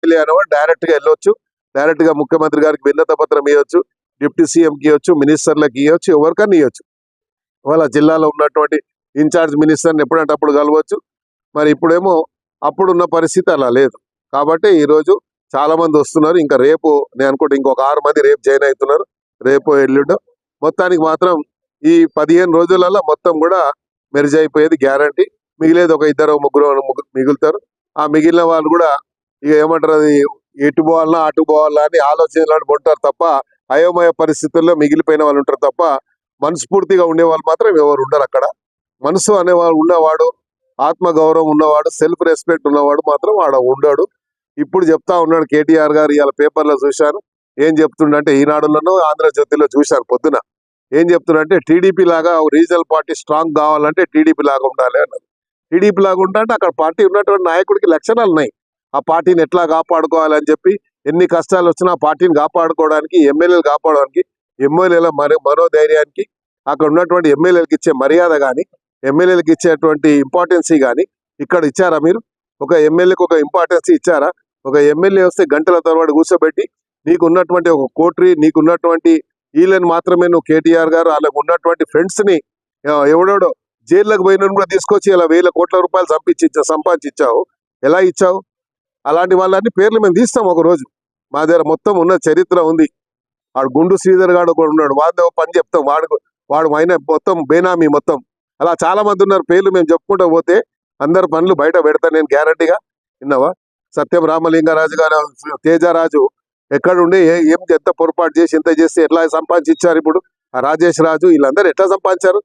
అనేవాడు డైరెక్ట్ గా వెళ్ళొచ్చు, డైరెక్ట్ గా ముఖ్యమంత్రి గారికి విన్నత పత్రం ఇవ్వచ్చు, డిప్యూటీ సీఎంకి ఇవ్వచ్చు, మినిస్టర్లకు ఇవ్వచ్చు, ఎవరికన్నా ఇవ్వచ్చు. వాళ్ళ జిల్లాలో ఉన్నటువంటి ఇన్ఛార్జ్ మినిస్టర్ని ఎప్పుడంటే అప్పుడు కలవచ్చు. మరి ఇప్పుడేమో అప్పుడున్న పరిస్థితి అలా లేదు. కాబట్టి ఈరోజు చాలా మంది వస్తున్నారు. ఇంకా రేపు నేను అనుకుంటే ఇంకొక 6 మంది రేపు జాయిన్ అవుతున్నారు, రేపు ఎల్లుండో. మొత్తానికి మాత్రం ఈ 15 రోజులలో మొత్తం కూడా మెర్జ్ అయిపోయేది గ్యారంటీ. మిగిలేదు ఒక 2-3 మిగులుతారు. ఆ మిగిలిన వాళ్ళు కూడా ఇక ఏమంటారు, అది ఎటు పోవాలన్నా అటు పోవాలా అని ఆలోచనలు ఉంటారు తప్ప, అయోమయ పరిస్థితుల్లో మిగిలిపోయిన వాళ్ళు ఉంటారు తప్ప, మనస్ఫూర్తిగా ఉండే వాళ్ళు మాత్రం ఎవరు ఉండరు అక్కడ. మనసు అనేవాడు ఉన్నవాడు, ఆత్మగౌరవం ఉన్నవాడు, సెల్ఫ్ రెస్పెక్ట్ ఉన్నవాడు మాత్రం ఆడ ఉండడు. ఇప్పుడు చెప్తా ఉన్నాడు కేటీఆర్ గారు, ఇవాళ పేపర్లో చూశాను. ఏం చెప్తుండంటే ఈనాడులోనూ ఆంధ్రజ్యోతిలో చూశాను పొద్దున. ఏం చెప్తుండంటే టీడీపీ లాగా రీజనల్ పార్టీ స్ట్రాంగ్ కావాలంటే టీడీపీ లాగా ఉండాలి అన్నది. టీడీపీ లాగా ఉంటే అక్కడ పార్టీ ఉన్నటువంటి నాయకుడికి లక్షణాలు ఉన్నాయి. ఆ పార్టీని ఎట్లా కాపాడుకోవాలని చెప్పి, ఎన్ని కష్టాలు వచ్చినా ఆ పార్టీని కాపాడుకోవడానికి, ఎమ్మెల్యేలు కాపాడడానికి, ఎమ్మెల్యేల మనోధైర్యానికి, అక్కడ ఉన్నటువంటి ఎమ్మెల్యేలకు ఇచ్చే మర్యాద కానీ, ఎమ్మెల్యేలకు ఇచ్చేటువంటి ఇంపార్టెన్సీ కానీ ఇక్కడ ఇచ్చారా మీరు? ఒక ఎమ్మెల్యేకి ఒక ఇంపార్టెన్సీ ఇచ్చారా? ఒక ఎమ్మెల్యే వస్తే గంటల తరబడి కూర్చోబెట్టి నీకు ఉన్నటువంటి ఒక కోట్రీ, నీకు ఉన్నటువంటి వీళ్ళని మాత్రమే నువ్వు కేటీఆర్ గారు వాళ్ళకు ఉన్నటువంటి ఫ్రెండ్స్ ని ఎవడెవడో జైల్లోకి పోయిన కూడా తీసుకొచ్చి ఇలా 1000 కోట్ల రూపాయలు సంపాదించావు. ఎలా ఇచ్చావు? అలాంటి వాళ్ళని పేర్లు మేము తీస్తాం ఒక రోజు. మా దగ్గర మొత్తం ఉన్న చరిత్ర ఉంది. వాడు గుండు శ్రీధర్ గాడు కూడా ఉన్నాడు, వాడు పని చెప్తాం. వాడు ఆయన మొత్తం బేనామీ మొత్తం. అలా చాలా మంది ఉన్నారు, పేర్లు మేము చెప్పుకుంటూ పోతే అందరు పనులు బయట పెడతాను నేను గ్యారంటీగా. విన్నావా? సత్యం రామలింగరాజు గారు, తేజరాజు ఎక్కడుండి ఎంత పొరపాటు చేసి ఎంత చేసి ఎట్లా సంపాదించారు? ఇప్పుడు ఆ రాజేష్ రాజు వీళ్ళందరూ ఎట్లా సంపాదించారు?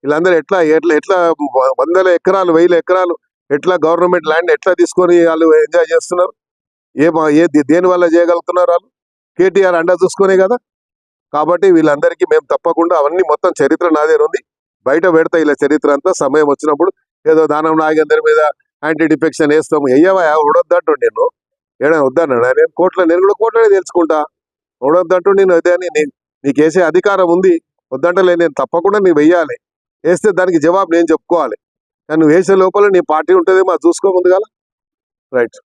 వీళ్ళందరూ ఎట్లా ఎట్లా ఎట్లా 100 ఎకరాలు 1000 ఎకరాలు ఎట్లా గవర్నమెంట్ ల్యాండ్ ఎట్లా తీసుకొని వాళ్ళు ఎంజాయ్ చేస్తున్నారు? దేని వల్ల చేయగలుగుతున్నారు? వాళ్ళు కేటీఆర్ అండా చూసుకునే కదా. కాబట్టి వీళ్ళందరికీ మేము తప్పకుండా అవన్నీ మొత్తం చరిత్ర నా దగ్గర ఉంది, బయట పెడతా. ఇలా చరిత్ర అంతా సమయం వచ్చినప్పుడు. ఏదో దానం నాగేందర్ మీద యాంటీ డిఫెక్షన్ వేస్తాము, అయ్యవా ఉడొద్దంటూ నేను ఏడైనా వద్దన్నాడా? నేను కూడా కోట్లనే తెలుసుకుంటా. ఉడొద్దంటూ నేను అదే అని నీకు వేసే అధికారం ఉంది, వద్దంటలే. నేను తప్పకుండా నీవు వెయ్యాలి, వేస్తే దానికి జవాబు నేను చెప్పుకోవాలి. కానీ నువ్వు వేసే లోపల నీ పార్టీ ఉంటుందేమో అది చూసుకోముందు కదా. రైట్.